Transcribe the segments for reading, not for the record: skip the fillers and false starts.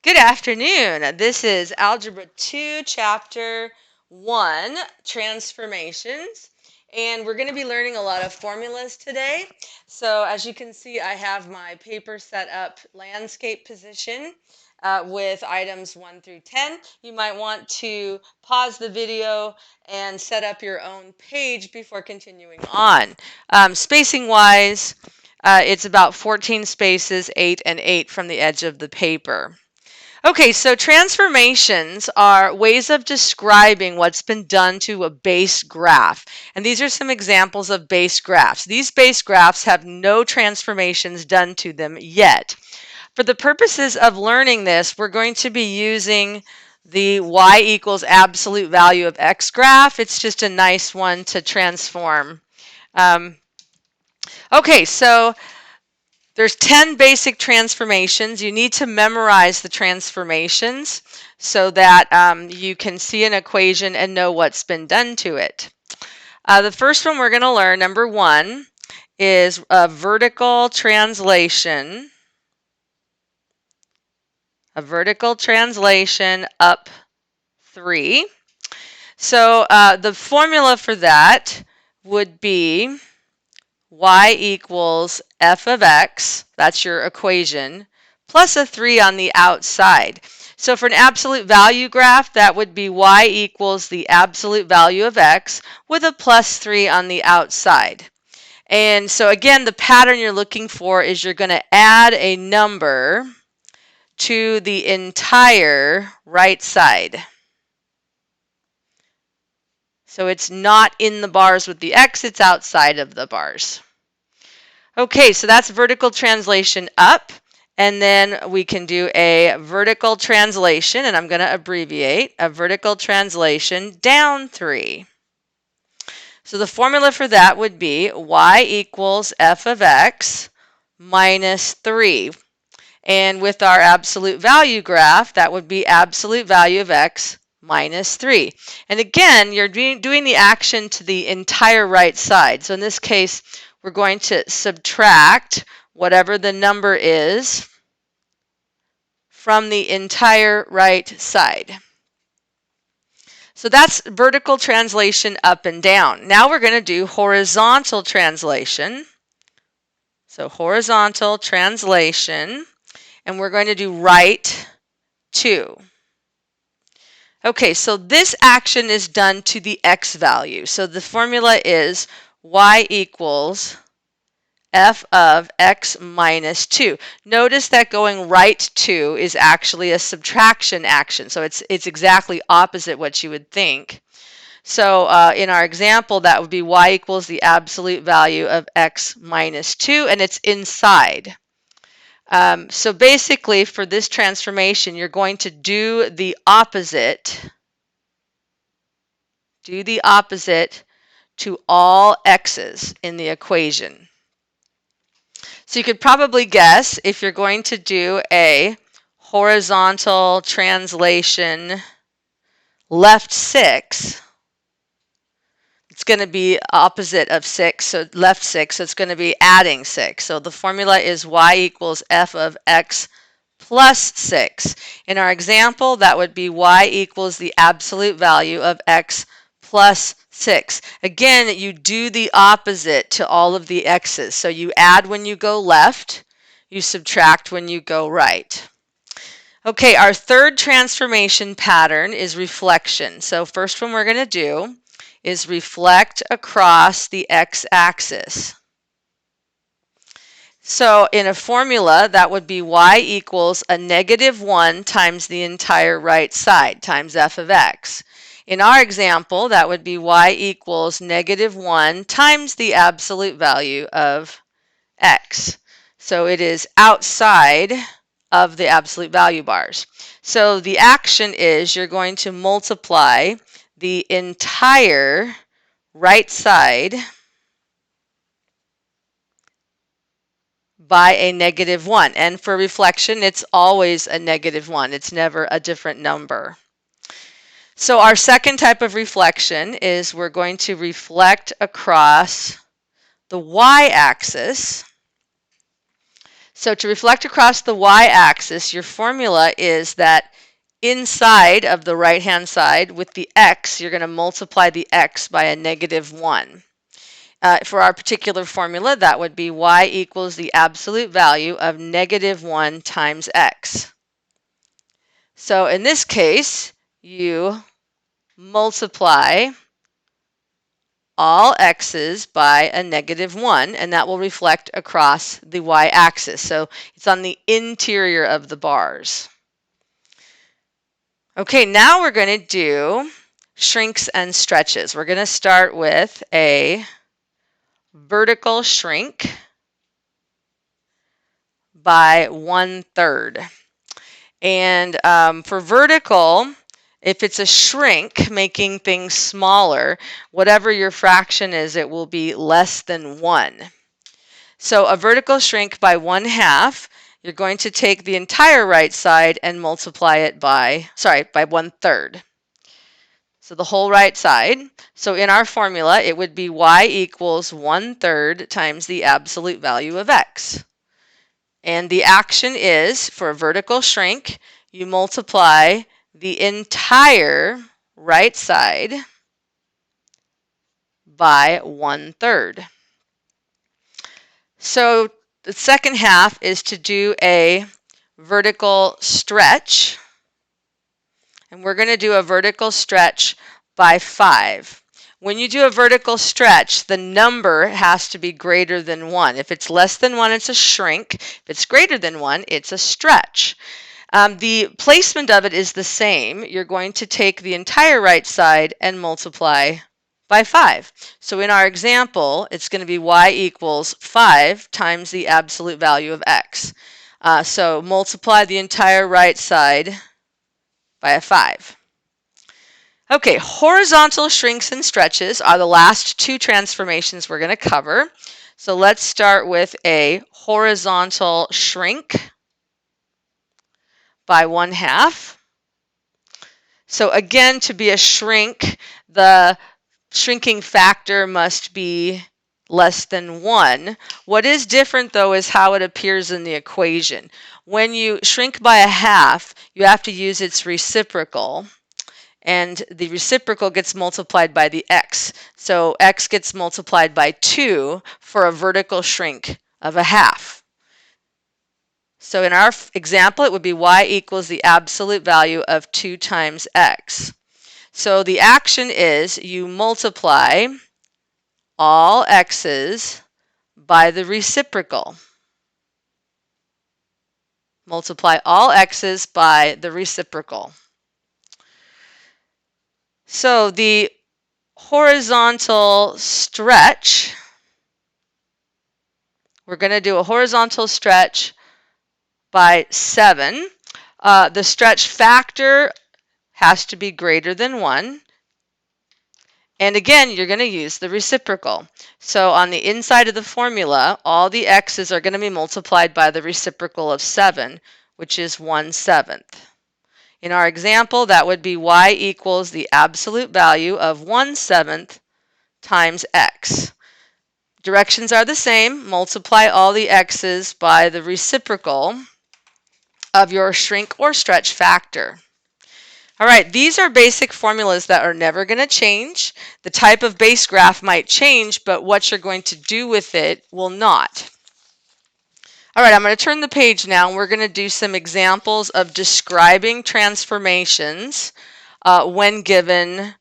Good afternoon. This is Algebra 2, Chapter 1, Transformations. And we're going to be learning a lot of formulas today. So as you can see, I have my paper set up landscape position with items 1 through 10. You might want to pause the video and set up your own page before continuing on. Spacing-wise, it's about 14 spaces, 8 and 8 from the edge of the paper. Okay, so transformations are ways of describing what's been done to a base graph. And these are some examples of base graphs. These base graphs have no transformations done to them yet. For the purposes of learning this, we're going to be using the y equals absolute value of x graph. It's just a nice one to transform. Okay, so there's 10 basic transformations. You need to memorize the transformations so that you can see an equation and know what's been done to it. The first one we're going to learn, number 1, is a vertical translation. A vertical translation up 3. So the formula for that would be y equals f of x, that's your equation, plus a 3 on the outside. So for an absolute value graph, that would be y equals the absolute value of x with a plus 3 on the outside. And so again, the pattern you're looking for is you're going to add a number to the entire right side. So it's not in the bars with the x, it's outside of the bars. Okay, so that's vertical translation up, and then we can do a vertical translation, and I'm going to abbreviate, a vertical translation down 3. So the formula for that would be y equals f of x minus 3. And with our absolute value graph, that would be absolute value of x minus 3. And again, you're doing the action to the entire right side. So in this case, we're going to subtract whatever the number is from the entire right side. So that's vertical translation up and down. Now we're going to do horizontal translation. So horizontal translation, and we're going to do right 2. Okay, so this action is done to the x value. So the formula is y equals f of x minus 2. Notice that going right 2 is actually a subtraction action. So it's exactly opposite what you would think. So in our example, that would be y equals the absolute value of x minus 2, and it's inside. So basically, for this transformation, you're going to do the opposite. Do the opposite to all x's in the equation. So you could probably guess if you're going to do a horizontal translation left 6, it's going to be opposite of 6, so left 6, so it's going to be adding 6. So the formula is y equals f of x plus 6. In our example, that would be y equals the absolute value of x plus 6. Again, you do the opposite to all of the x's. So you add when you go left, you subtract when you go right. Okay, our third transformation pattern is reflection. So first one we're going to do is reflect across the x-axis. So in a formula, that would be y equals a negative 1 times the entire right side times f of x. In our example, that would be y equals negative 1 times the absolute value of x. So it is outside of the absolute value bars. So the action is you're going to multiply the entire right side by a negative 1. And for reflection, it's always a negative 1. It's never a different number. So our second type of reflection is we're going to reflect across the y-axis. So to reflect across the y-axis, your formula is that inside of the right-hand side with the x, you're going to multiply the x by a -1. For our particular formula, that would be y equals the absolute value of -1 times x. So in this case, you multiply all x's by a -1, and that will reflect across the y-axis. So it's on the interior of the bars. Okay, now we're going to do shrinks and stretches. We're going to start with a vertical shrink by 1/3. And for vertical, if it's a shrink, making things smaller, whatever your fraction is, it will be less than 1. So a vertical shrink by 1/2, you're going to take the entire right side and multiply it by 1/3. So the whole right side. So in our formula, it would be y equals 1/3 times the absolute value of x. And the action is, for a vertical shrink, you multiply the entire right side by 1/3. So the second half is to do a vertical stretch. And we're going to do a vertical stretch by 5. When you do a vertical stretch, the number has to be greater than 1. If it's less than 1, it's a shrink. If it's greater than 1, it's a stretch. The placement of it is the same. You're going to take the entire right side and multiply by 5. So in our example, it's going to be y equals 5 times the absolute value of x. So multiply the entire right side by a 5. Okay, horizontal shrinks and stretches are the last two transformations we're going to cover. So let's start with a horizontal shrink by 1/2. So again, to be a shrink, the shrinking factor must be less than 1. What is different, though, is how it appears in the equation. When you shrink by 1/2, you have to use its reciprocal, and the reciprocal gets multiplied by the x. So x gets multiplied by 2 for a vertical shrink of 1/2. So in our example, it would be y equals the absolute value of 2 times x. So the action is you multiply all x's by the reciprocal. Multiply all x's by the reciprocal. So the horizontal stretch, we're going to do a horizontal stretch by 7. The stretch factor has to be greater than 1. And again, you're going to use the reciprocal. So on the inside of the formula, all the x's are going to be multiplied by the reciprocal of 7, which is 1/7. In our example, that would be y equals the absolute value of 1/7 times x. Directions are the same. Multiply all the x's by the reciprocal of your shrink or stretch factor. All right, these are basic formulas that are never going to change. The type of base graph might change, but what you're going to do with it will not. All right, I'm going to turn the page now, and we're going to do some examples of describing transformations when given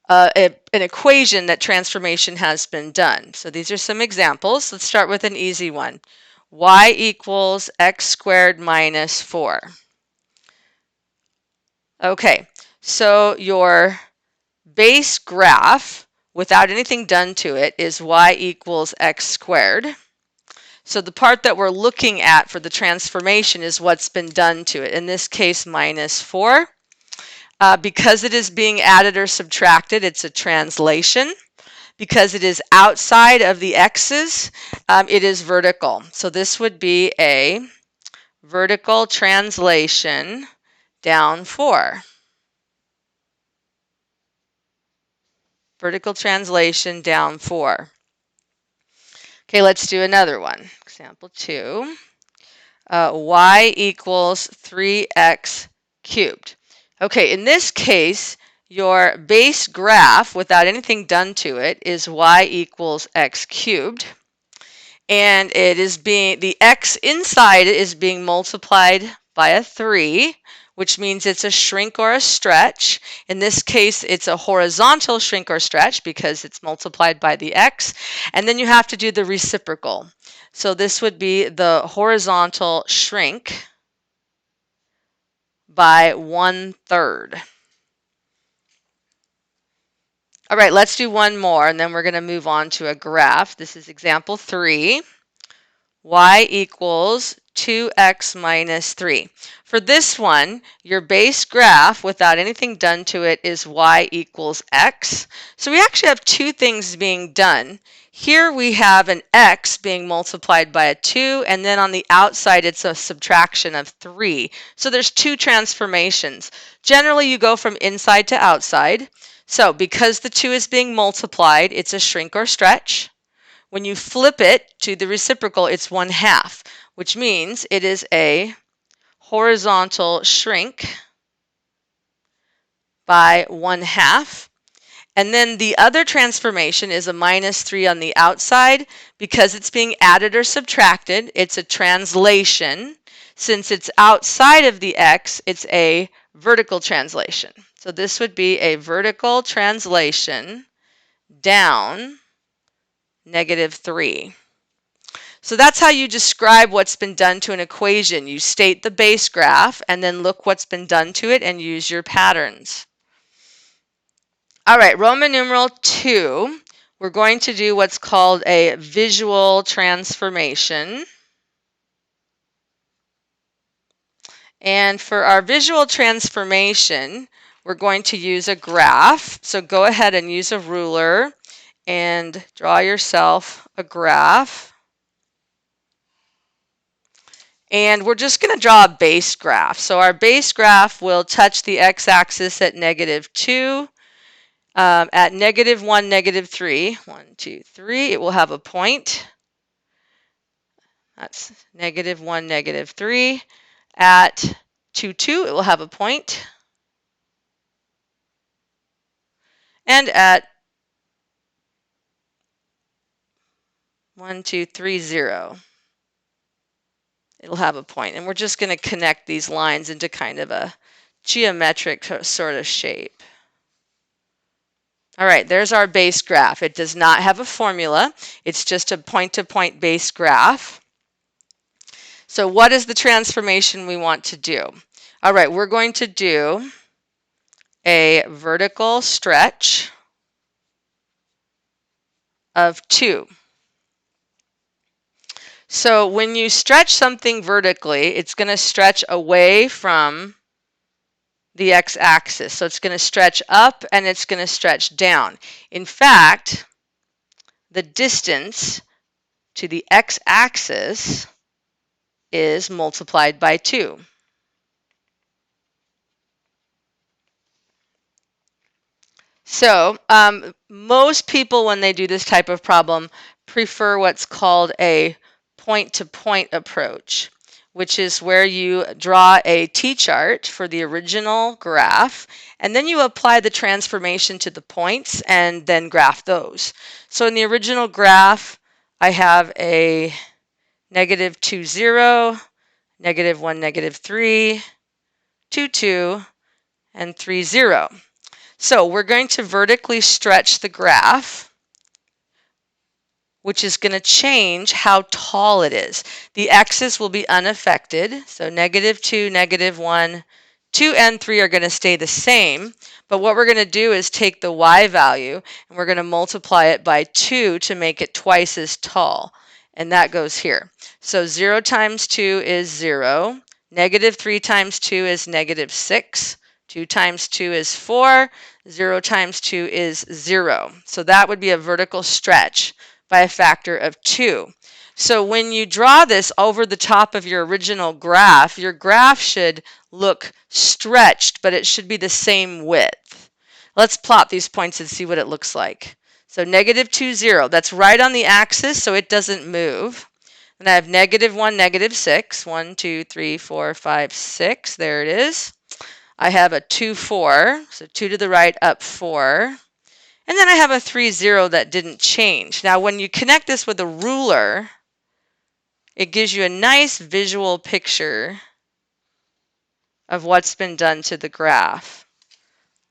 an equation that transformation has been done. So these are some examples. Let's start with an easy one. Y equals x squared minus 4. Okay, so your base graph, without anything done to it, is y equals x squared. So the part that we're looking at for the transformation is what's been done to it. In this case, minus 4. Because it is being added or subtracted, it's a translation. Because it is outside of the x's, it is vertical. So this would be a vertical translation down 4. Vertical translation down 4. Okay, let's do another one. Example 2. y equals 3x cubed. Okay, in this case, your base graph, without anything done to it, is y equals x cubed. And it is being, the x inside is being multiplied by a 3, which means it's a shrink or a stretch. In this case, it's a horizontal shrink or stretch because it's multiplied by the x. And then you have to do the reciprocal. So this would be the horizontal shrink by 1/3. All right, let's do one more, and then we're going to move on to a graph. This is example 3. Y equals 2x minus 3. For this one, your base graph, without anything done to it, is y equals x. So we actually have two things being done. Here we have an x being multiplied by a 2, and then on the outside it's a subtraction of 3. So there's two transformations. Generally, you go from inside to outside. So because the 2 is being multiplied, it's a shrink or stretch. When you flip it to the reciprocal, it's 1/2, which means it is a horizontal shrink by 1/2. And then the other transformation is a minus 3 on the outside. Because it's being added or subtracted, it's a translation. Since it's outside of the x, it's a vertical translation. So this would be a vertical translation down -3. So that's how you describe what's been done to an equation. You state the base graph and then look what's been done to it and use your patterns. All right, Roman numeral 2, we're going to do what's called a visual transformation. And for our visual transformation, we're going to use a graph. So go ahead and use a ruler and draw yourself a graph. And we're just going to draw a base graph. So our base graph will touch the x-axis at -2. At -1, -3, 1, 2, 3, it will have a point. That's -1, -3. At 2, 2, it will have a point. And at 1, 2, 3, 0. It'll have a point. And we're just going to connect these lines into kind of a geometric sort of shape. All right, there's our base graph. It does not have a formula. It's just a point-to-point base graph. So what is the transformation we want to do? All right, we're going to do a vertical stretch of 2. So when you stretch something vertically, it's going to stretch away from the x-axis. So it's going to stretch up and it's going to stretch down. In fact, the distance to the x-axis is multiplied by 2. So most people, when they do this type of problem, prefer what's called a point-to-point approach, which is where you draw a t-chart for the original graph, and then you apply the transformation to the points and then graph those. So in the original graph, I have a -2, 0, -1, -3, 2, 2, and 3, 0. So we're going to vertically stretch the graph, which is going to change how tall it is. The x's will be unaffected, so -2, -1, 2 and 3 are going to stay the same, but what we're going to do is take the y value and we're going to multiply it by 2 to make it twice as tall, and that goes here. So 0 times 2 is 0, -3 times 2 is -6, 2 times 2 is 4, 0 times 2 is 0. So that would be a vertical stretch by a factor of 2. So when you draw this over the top of your original graph, your graph should look stretched, but it should be the same width. Let's plot these points and see what it looks like. So -2, 0, that's right on the axis, so it doesn't move. And I have -1, -6. 1, 2, 3, 4, 5, 6. There it is. I have a 2, 4. So 2 to the right, up 4. And then I have a 3, 0 that didn't change. Now, when you connect this with a ruler, it gives you a nice visual picture of what's been done to the graph.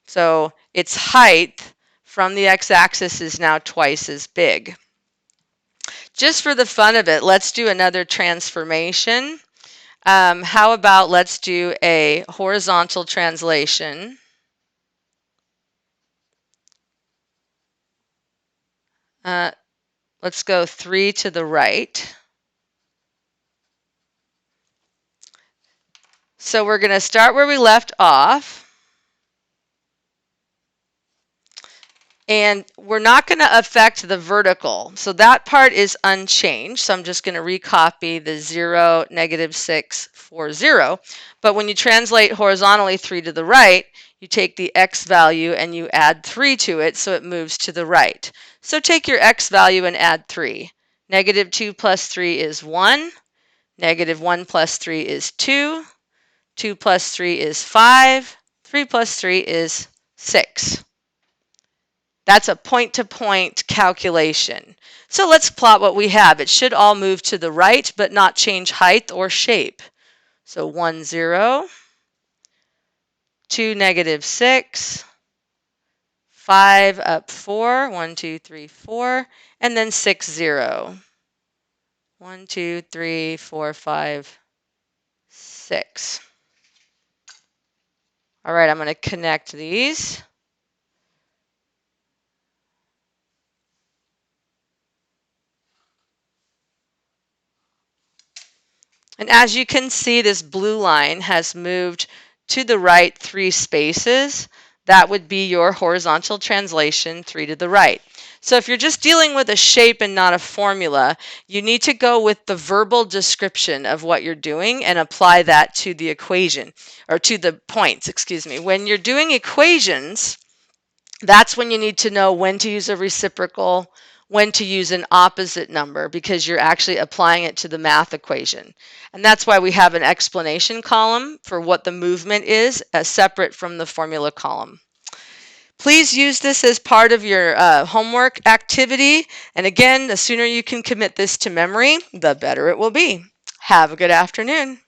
So its height from the x-axis is now twice as big. Just for the fun of it, let's do another transformation. How about let's do a horizontal translation. Let's go 3 to the right. So we're going to start where we left off. And we're not going to affect the vertical. So that part is unchanged. So I'm just going to recopy the 0, -6, 4, 0. But when you translate horizontally 3 to the right, you take the x value and you add 3 to it, so it moves to the right. So take your x value and add 3. -2 plus 3 is 1. -1 plus 3 is 2. 2 plus 3 is 5. 3 plus 3 is 6. That's a point-to-point calculation. So let's plot what we have. It should all move to the right, but not change height or shape. So 1, 0, 2, -6, 5, up 4, 1, 2, 3, 4, and then 6, 0. 1, 2, 3, 4, 5, 6. All right, I'm going to connect these. And as you can see, this blue line has moved to the right 3 spaces. That would be your horizontal translation, 3 to the right. So if you're just dealing with a shape and not a formula, you need to go with the verbal description of what you're doing and apply that to the equation, or to the points, excuse me. When you're doing equations, that's when you need to know when to use a reciprocal, when to use an opposite number, because you're actually applying it to the math equation. And that's why we have an explanation column for what the movement is, separate from the formula column. Please use this as part of your homework activity. And again, the sooner you can commit this to memory, the better it will be. Have a good afternoon.